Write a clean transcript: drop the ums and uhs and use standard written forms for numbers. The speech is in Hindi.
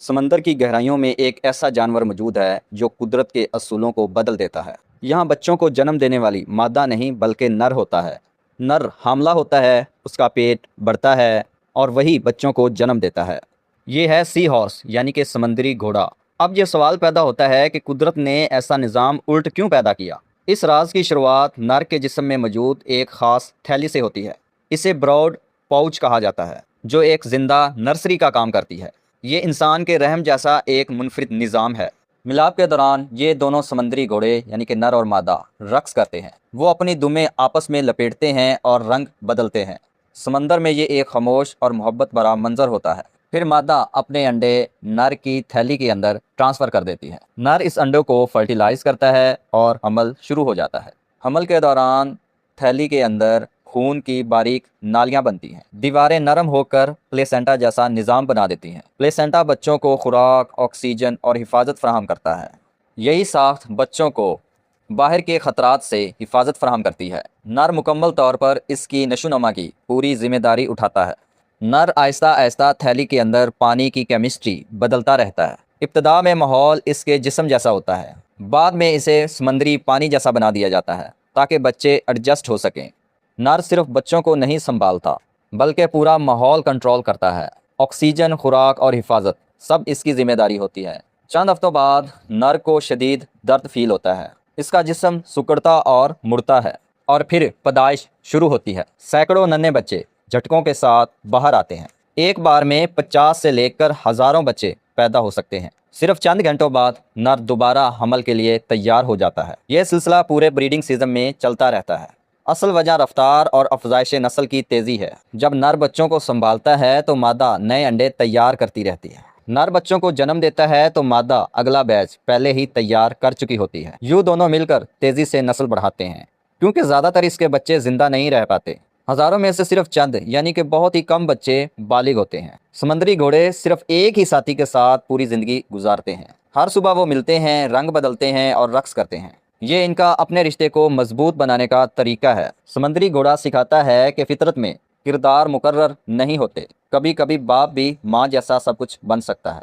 समंदर की गहराइयों में एक ऐसा जानवर मौजूद है जो कुदरत के असूलों को बदल देता है। यहाँ बच्चों को जन्म देने वाली मादा नहीं बल्कि नर होता है। नर हामला होता है, उसका पेट बढ़ता है और वही बच्चों को जन्म देता है। ये है सी हॉर्स यानी कि समंदरी घोड़ा। अब ये सवाल पैदा होता है कि कुदरत ने ऐसा निज़ाम उल्ट क्यों पैदा किया। इस राज की शुरुआत नर के जिस्म में मौजूद एक ख़ास थैली से होती है। इसे ब्रॉड पाउच कहा जाता है, जो एक जिंदा नर्सरी का काम करती है। ये इंसान के रहम जैसा एक मुनफरिद निज़ाम है। मिलाप के दौरान ये दोनों समंदरी घोड़े यानी कि नर और मादा रक्स करते हैं। वो अपनी दुमें आपस में लपेटते हैं और रंग बदलते हैं। समंदर में ये एक खामोश और मोहब्बत भरा मंजर होता है। फिर मादा अपने अंडे नर की थैली के अंदर ट्रांसफ़र कर देती है। नर इस अंडों को फर्टिलाइज करता है और हमल शुरू हो जाता है। हमल के दौरान थैली के अंदर खून की बारीक नालियां बनती हैं। दीवारें नरम होकर प्लेसेंटा जैसा निज़ाम बना देती हैं। प्लेसेंटा बच्चों को खुराक, ऑक्सीजन और हिफाजत फराहम करता है। यही साख्त बच्चों को बाहर के ख़तरात से हिफाजत फराहम करती है। नर मुकम्मल तौर पर इसकी नशोनुमा की पूरी जिम्मेदारी उठाता है। नर आहिस्ता आहिस्ता थैली के अंदर पानी की केमिस्ट्री बदलता रहता है। इब्तदा में माहौल इसके जिस्म जैसा होता है, बाद में इसे समंदरी पानी जैसा बना दिया जाता है ताकि बच्चे एडजस्ट हो सकें। नर सिर्फ बच्चों को नहीं संभालता बल्कि पूरा माहौल कंट्रोल करता है। ऑक्सीजन, खुराक और हिफाजत सब इसकी जिम्मेदारी होती है। चंद हफ्तों बाद नर को शदीद दर्द फील होता है। इसका जिस्म सिकुड़ता और मुड़ता है और फिर पैदाइश शुरू होती है। सैकड़ों नन्हे बच्चे झटकों के साथ बाहर आते हैं। एक बार में 50 से लेकर हज़ारों बच्चे पैदा हो सकते हैं। सिर्फ चंद घंटों बाद नर दोबारा हमल के लिए तैयार हो जाता है। यह सिलसिला पूरे ब्रीडिंग सीजन में चलता रहता है। असल वजह रफ्तार और अफजाइश नस्ल की तेज़ी है। जब नर बच्चों को संभालता है तो मादा नए अंडे तैयार करती रहती है। नर बच्चों को जन्म देता है तो मादा अगला बैच पहले ही तैयार कर चुकी होती है। यूँ दोनों मिलकर तेज़ी से नस्ल बढ़ाते हैं। क्योंकि ज़्यादातर इसके बच्चे जिंदा नहीं रह पाते, हज़ारों में से सिर्फ चंद यानी कि बहुत ही कम बच्चे बालिग होते हैं। समंदरी घोड़े सिर्फ एक ही साथी के साथ पूरी ज़िंदगी गुजारते हैं। हर सुबह वो मिलते हैं, रंग बदलते हैं और रक्स करते हैं। ये इनका अपने रिश्ते को मजबूत बनाने का तरीका है। समंदरी घोड़ा सिखाता है कि फितरत में किरदार मुकर्रर नहीं होते। कभी कभी बाप भी माँ जैसा सब कुछ बन सकता है।